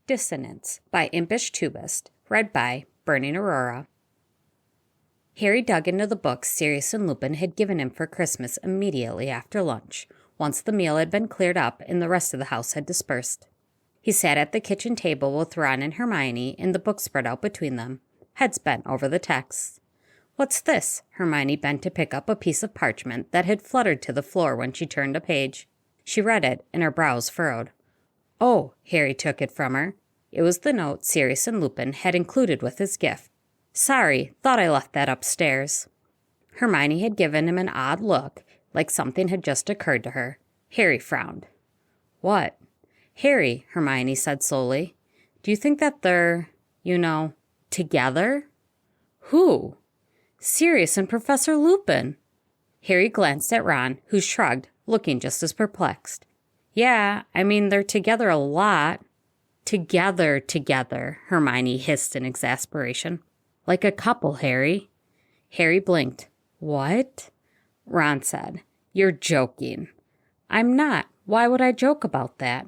Dissonance by ImpishTubist, read by BurningAurora. Harry dug into the books Sirius and Lupin had given him for Christmas immediately after lunch, once the meal had been cleared up and the rest of the house had dispersed. He sat at the kitchen table with Ron and Hermione and the book spread out between them, heads bent over the texts. "What's this?" Hermione bent to pick up a piece of parchment that had fluttered to the floor when she turned a page. She read it, and her brows furrowed. "Oh," Harry took it from her. It was the note Sirius and Lupin had included with his gift. "Sorry, thought I left that upstairs." Hermione had given him an odd look, like something had just occurred to her. Harry frowned. "What?" "Harry," Hermione said slowly, "do you think that they're, together?" "Who?" "Sirius and Professor Lupin." Harry glanced at Ron, who shrugged, looking just as perplexed. "Yeah, they're together a lot." Together, Hermione hissed in exasperation. "Like a couple, Harry." Harry blinked. "What?" Ron said, "You're joking." "I'm not. Why would I joke about that?"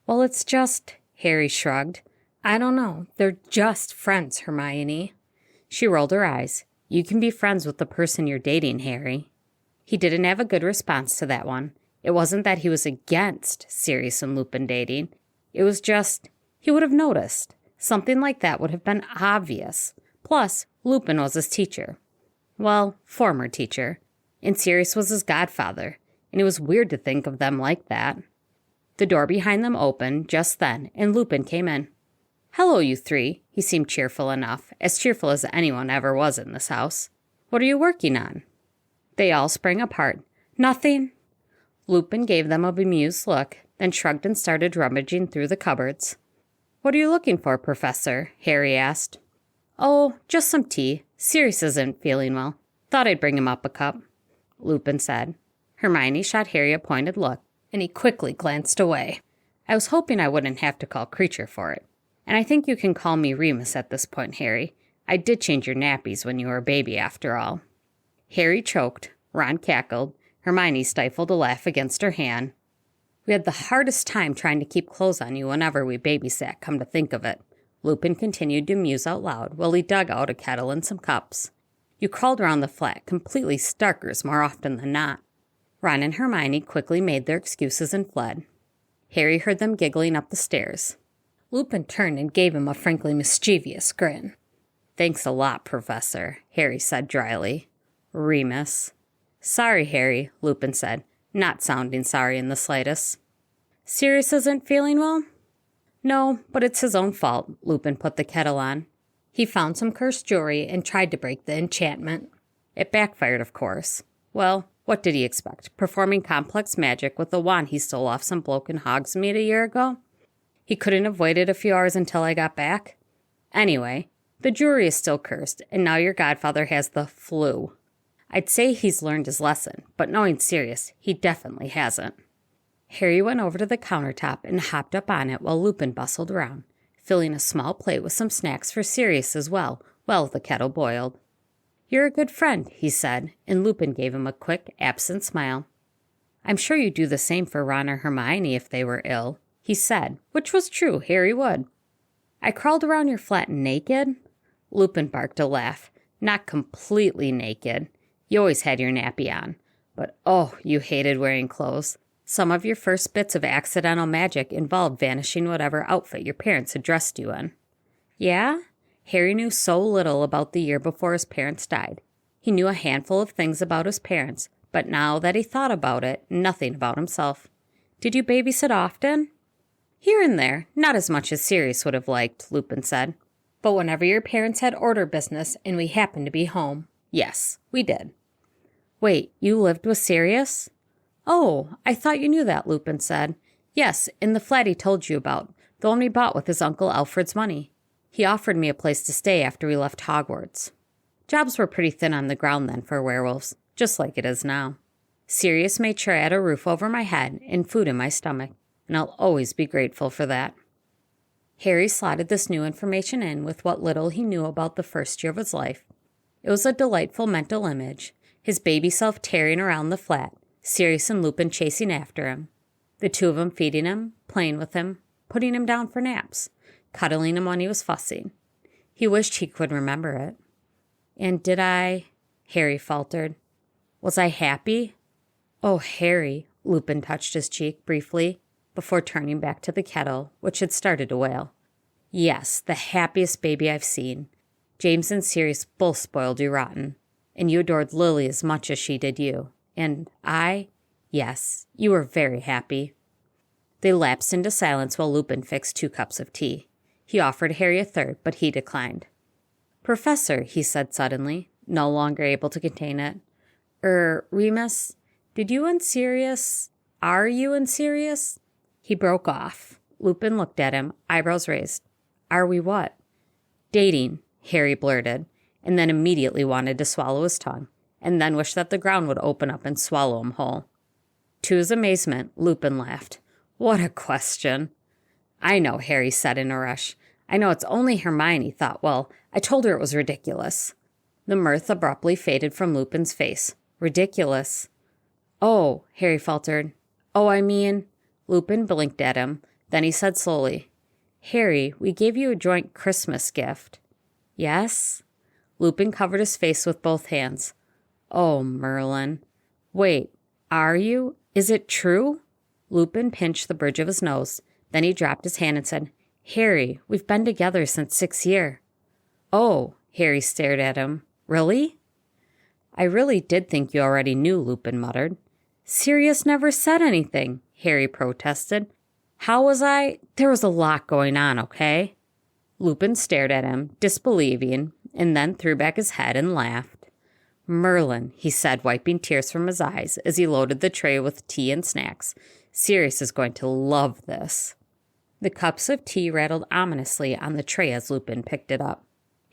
"Well, it's just," Harry shrugged. "I don't know. They're just friends, Hermione." She rolled her eyes. "You can be friends with the person you're dating, Harry." He didn't have a good response to that one. It wasn't that he was against Sirius and Lupin dating. It was just, he would have noticed. Something like that would have been obvious. Plus, Lupin was his teacher. Well, former teacher. And Sirius was his godfather. And it was weird to think of them like that. The door behind them opened just then, and Lupin came in. "Hello, you three." He seemed cheerful enough, as cheerful as anyone ever was in this house. "What are you working on?" They all sprang apart. "Nothing." Lupin gave them a bemused look, then shrugged and started rummaging through the cupboards. "What are you looking for, Professor?" Harry asked. "Oh, just some tea. Sirius isn't feeling well. Thought I'd bring him up a cup," Lupin said. Hermione shot Harry a pointed look, and he quickly glanced away. "I was hoping I wouldn't have to call Creature for it. And I think you can call me Remus at this point, Harry. I did change your nappies when you were a baby, after all." Harry choked. Ron cackled. Hermione stifled a laugh against her hand. "We had the hardest time trying to keep clothes on you whenever we babysat, come to think of it." Lupin continued to muse out loud while he dug out a kettle and some cups. "You crawled around the flat, completely starkers more often than not." Ron and Hermione quickly made their excuses and fled. Harry heard them giggling up the stairs. Lupin turned and gave him a frankly mischievous grin. "Thanks a lot, Professor," Harry said dryly. "Remus." "Sorry, Harry," Lupin said, not sounding sorry in the slightest. "Sirius isn't feeling well?" "No, but it's his own fault." Lupin put the kettle on. "He found some cursed jewelry and tried to break the enchantment. It backfired, of course. Well, what did he expect? Performing complex magic with a wand he stole off some bloke in Hogsmeade a year ago? He couldn't have waited a few hours until I got back? Anyway, the jewelry is still cursed, and now your godfather has the flu. I'd say he's learned his lesson, but knowing Sirius, he definitely hasn't." Harry went over to the countertop and hopped up on it while Lupin bustled around, filling a small plate with some snacks for Sirius as well, while the kettle boiled. "You're a good friend," he said, and Lupin gave him a quick, absent smile. "I'm sure you'd do the same for Ron or Hermione if they were ill," he said, which was true, Harry would. "I crawled around your flat naked?" Lupin barked a laugh. "Not completely naked. You always had your nappy on. But oh, you hated wearing clothes. Some of your first bits of accidental magic involved vanishing whatever outfit your parents had dressed you in." "Yeah?" Harry knew so little about the year before his parents died. He knew a handful of things about his parents, but now that he thought about it, nothing about himself. "Did you babysit often?" "Here and there, not as much as Sirius would have liked," Lupin said. "But whenever your parents had order business and we happened to be home, yes, we did." "Wait, you lived with Sirius?" "Oh, I thought you knew that," Lupin said. "Yes, in the flat he told you about, the one we bought with his Uncle Alfred's money. He offered me a place to stay after we left Hogwarts. Jobs were pretty thin on the ground then for werewolves, just like it is now. Sirius made sure I had a roof over my head and food in my stomach, and I'll always be grateful for that." Harry slotted this new information in with what little he knew about the first year of his life. It was a delightful mental image, his baby self tearing around the flat, Sirius and Lupin chasing after him, the two of them feeding him, playing with him, putting him down for naps, cuddling him when he was fussing. He wished he could remember it. And did I? Harry faltered. Was I happy? Oh, Harry, Lupin touched his cheek briefly before turning back to the kettle, which had started to wail. Yes, the happiest baby I've seen. James and Sirius both spoiled you rotten, and you adored Lily as much as she did you. And I? Yes, you were very happy. They lapsed into silence while Lupin fixed 2 cups of tea. He offered Harry a third, but he declined. Professor, he said suddenly, no longer able to contain it. Remus, are you and Sirius? He broke off. Lupin looked at him, eyebrows raised. Are we what? Dating, Harry blurted, and then immediately wanted to swallow his tongue, and then wished that the ground would open up and swallow him whole. To his amazement, Lupin laughed. What a question. I know, Harry said in a rush. I know it's only Hermione thought, well, I told her it was ridiculous. The mirth abruptly faded from Lupin's face. Ridiculous. Oh, Harry faltered. Oh, I mean... Lupin blinked at him. Then he said slowly, Harry, we gave you a joint Christmas gift. Yes? Lupin covered his face with both hands. Oh, Merlin. Wait, are you? Is it true? Lupin pinched the bridge of his nose. Then he dropped his hand and said, Harry, we've been together since 6th year. Oh, Harry stared at him. Really? I really did think you already knew, Lupin muttered. Sirius never said anything, Harry protested. How was I? There was a lot going on, okay? Lupin stared at him, disbelieving, and then threw back his head and laughed. Merlin, he said, wiping tears from his eyes as he loaded the tray with tea and snacks. Sirius is going to love this. The cups of tea rattled ominously on the tray as Lupin picked it up.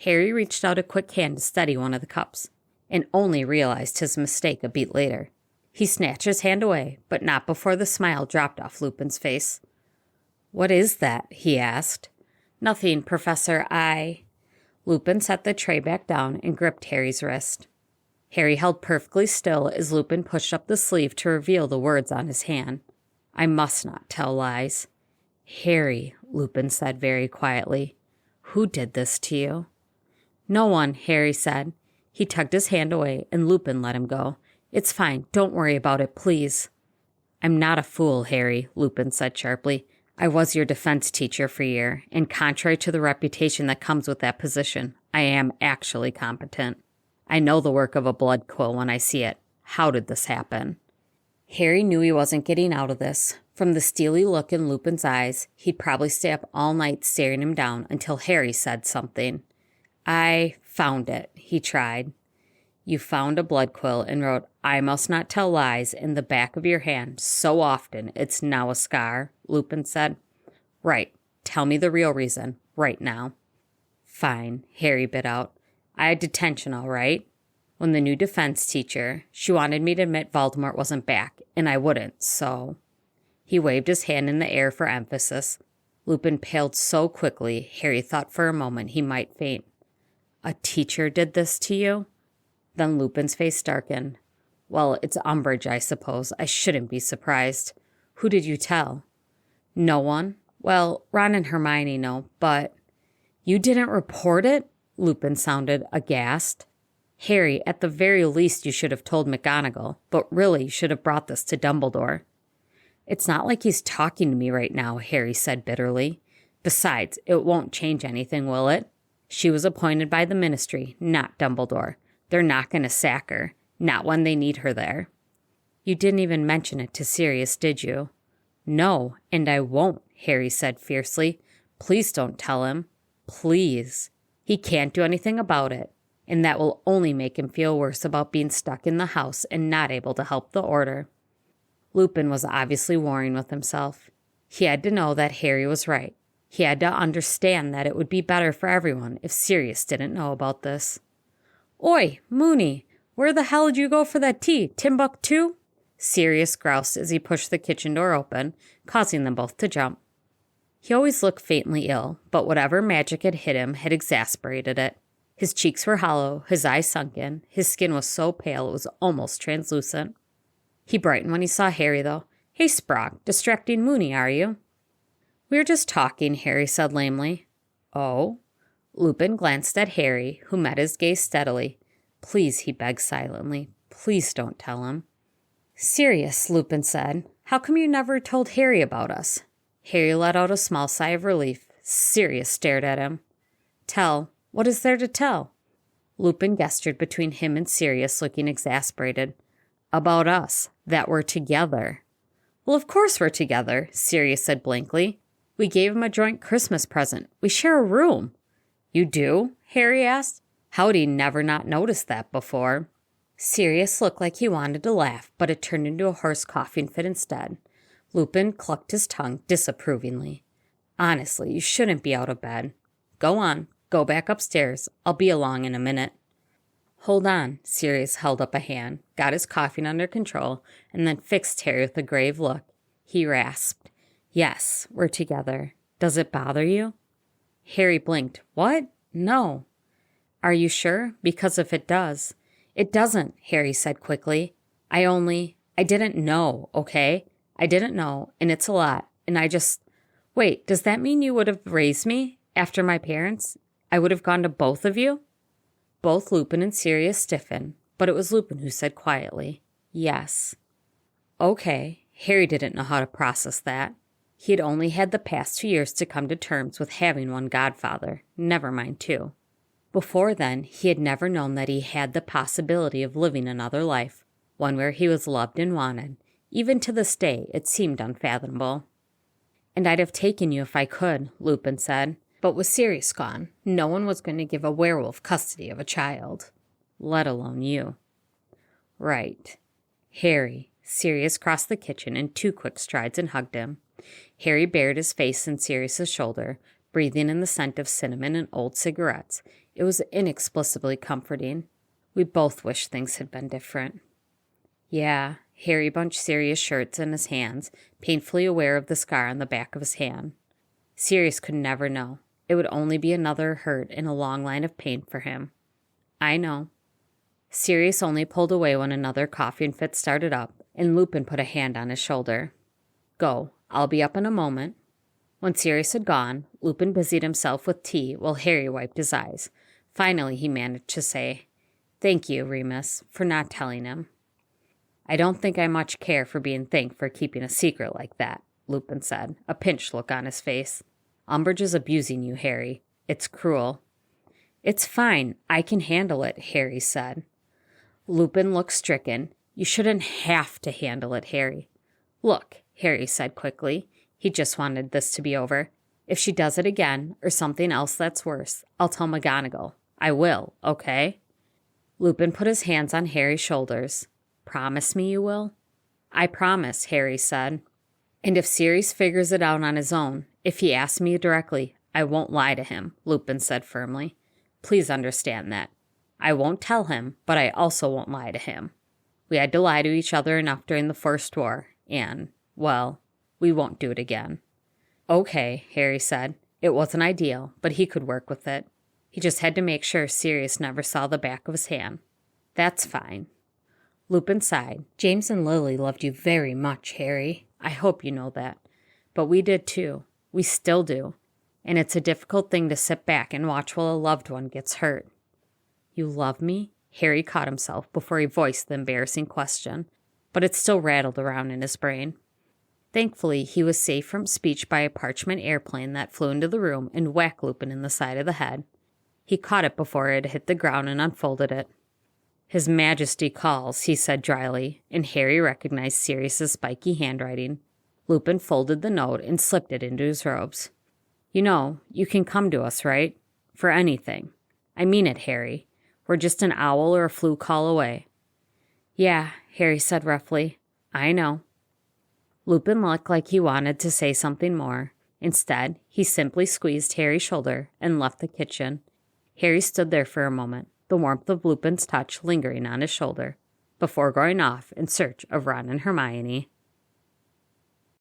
Harry reached out a quick hand to steady one of the cups, and only realized his mistake a beat later. He snatched his hand away, but not before the smile dropped off Lupin's face. What is that? He asked. Nothing, Professor, Lupin set the tray back down and gripped Harry's wrist. Harry held perfectly still as Lupin pushed up the sleeve to reveal the words on his hand. I must not tell lies. Harry, Lupin said very quietly, who did this to you? No one, Harry said. He tugged his hand away and Lupin let him go. It's fine. Don't worry about it, please. I'm not a fool, Harry, Lupin said sharply. I was your defense teacher for a year, and contrary to the reputation that comes with that position, I am actually competent. I know the work of a blood quill when I see it. How did this happen? Harry knew he wasn't getting out of this. From the steely look in Lupin's eyes, he'd probably stay up all night staring him down until Harry said something. I found it, he tried. You found a blood quill and wrote, I must not tell lies in the back of your hand so often it's now a scar, Lupin said. Right. Tell me the real reason, right now. Fine, Harry bit out. I had detention, all right. When the new defense teacher, she wanted me to admit Voldemort wasn't back, and I wouldn't, so... He waved his hand in the air for emphasis. Lupin paled so quickly, Harry thought for a moment he might faint. A teacher did this to you? Then Lupin's face darkened. Well, it's Umbridge, I suppose. I shouldn't be surprised. Who did you tell? No one. Well, Ron and Hermione know, but... You didn't report it? Lupin sounded aghast. Harry, at the very least you should have told McGonagall, but really you should have brought this to Dumbledore. It's not like he's talking to me right now, Harry said bitterly. Besides, it won't change anything, will it? She was appointed by the Ministry, not Dumbledore. They're not going to sack her, not when they need her there. You didn't even mention it to Sirius, did you? No, and I won't, Harry said fiercely. Please don't tell him. Please. He can't do anything about it, and that will only make him feel worse about being stuck in the house and not able to help the Order. Lupin was obviously warring with himself. He had to know that Harry was right. He had to understand that it would be better for everyone if Sirius didn't know about this. Oi, Moony, where the hell did you go for that tea? Timbuktu? Sirius groused as he pushed the kitchen door open, causing them both to jump. He always looked faintly ill, but whatever magic had hit him had exasperated it. His cheeks were hollow, his eyes sunken, his skin was so pale it was almost translucent. He brightened when he saw Harry, though. Hey, Sprock, distracting Moony, are you? "We're just talking," Harry said lamely. "Oh?" Lupin glanced at Harry, who met his gaze steadily. "Please," he begged silently, "please don't tell him." "Sirius," Lupin said, "how come you never told Harry about us?" Harry let out a small sigh of relief. Sirius stared at him. "Tell? What is there to tell?" Lupin gestured between him and Sirius, looking exasperated. "About us, that we're together." "Well, of course we're together," Sirius said blankly. "We gave him a joint Christmas present. We share a room." "You do?" Harry asked. How'd he never not noticed that before? Sirius looked like he wanted to laugh, but it turned into a hoarse coughing fit instead. Lupin clucked his tongue disapprovingly. "Honestly, you shouldn't be out of bed. Go on, go back upstairs. I'll be along in a minute." "Hold on." Sirius held up a hand, got his coughing under control, and then fixed Harry with a grave look. He rasped, "Yes, we're together. Does it bother you?" Harry blinked. "What? No." "Are you sure? Because if it does." "It doesn't," Harry said quickly. I didn't know, okay? I didn't know, and it's a lot, and Wait, does that mean you would have raised me after my parents? I would have gone to both of you?" Both Lupin and Sirius stiffened, but it was Lupin who said quietly, "Yes." Okay, Harry didn't know how to process that. He had only had the past 2 years to come to terms with having one godfather, never mind two. Before then, he had never known that he had the possibility of living another life, one where he was loved and wanted. Even to this day, it seemed unfathomable. "And I'd have taken you if I could," Lupin said. "But with Sirius gone, no one was going to give a werewolf custody of a child. Let alone you." "Right." "Harry." Sirius crossed the kitchen in 2 quick strides and hugged him. Harry buried his face in Sirius's shoulder, breathing in the scent of cinnamon and old cigarettes. It was inexplicably comforting. We both wished things had been different. "Yeah." Harry bunched Sirius' shirts in his hands, painfully aware of the scar on the back of his hand. Sirius could never know. It would only be another hurt in a long line of pain for him. "I know." Sirius only pulled away when another coughing fit started up, and Lupin put a hand on his shoulder. "Go. I'll be up in a moment." When Sirius had gone, Lupin busied himself with tea while Harry wiped his eyes. Finally, he managed to say, "Thank you, Remus, for not telling him." "I don't think I much care for being thanked for keeping a secret like that," Lupin said, a pinched look on his face. "Umbridge is abusing you, Harry. It's cruel." "It's fine. I can handle it," Harry said. Lupin looked stricken. "You shouldn't have to handle it, Harry." "Look," Harry said quickly. He just wanted this to be over. "If she does it again, or something else that's worse, I'll tell McGonagall. I will, okay?" Lupin put his hands on Harry's shoulders. "Promise me you will?" "I promise," Harry said. "And if Sirius figures it out on his own, if he asks me directly, I won't lie to him," Lupin said firmly. "Please understand that. I won't tell him, but I also won't lie to him. We had to lie to each other enough during the First War, and, well, we won't do it again." "Okay," Harry said. It wasn't ideal, but he could work with it. He just had to make sure Sirius never saw the back of his hand. "That's fine." Lupin sighed. "James and Lily loved you very much, Harry. I hope you know that. But we did too. We still do. And it's a difficult thing to sit back and watch while a loved one gets hurt." "You love me?" Harry caught himself before he voiced the embarrassing question, but it still rattled around in his brain. Thankfully, he was saved from speech by a parchment airplane that flew into the room and whacked Lupin in the side of the head. He caught it before it hit the ground and unfolded it. "His Majesty calls," he said dryly, and Harry recognized Sirius's spiky handwriting. Lupin folded the note and slipped it into his robes. "You know, you can come to us, right? For anything. I mean it, Harry. We're just an owl or a flu call away." "Yeah," Harry said roughly. "I know." Lupin looked like he wanted to say something more. Instead, he simply squeezed Harry's shoulder and left the kitchen. Harry stood there for a moment, the warmth of Lupin's touch lingering on his shoulder, before going off in search of Ron and Hermione.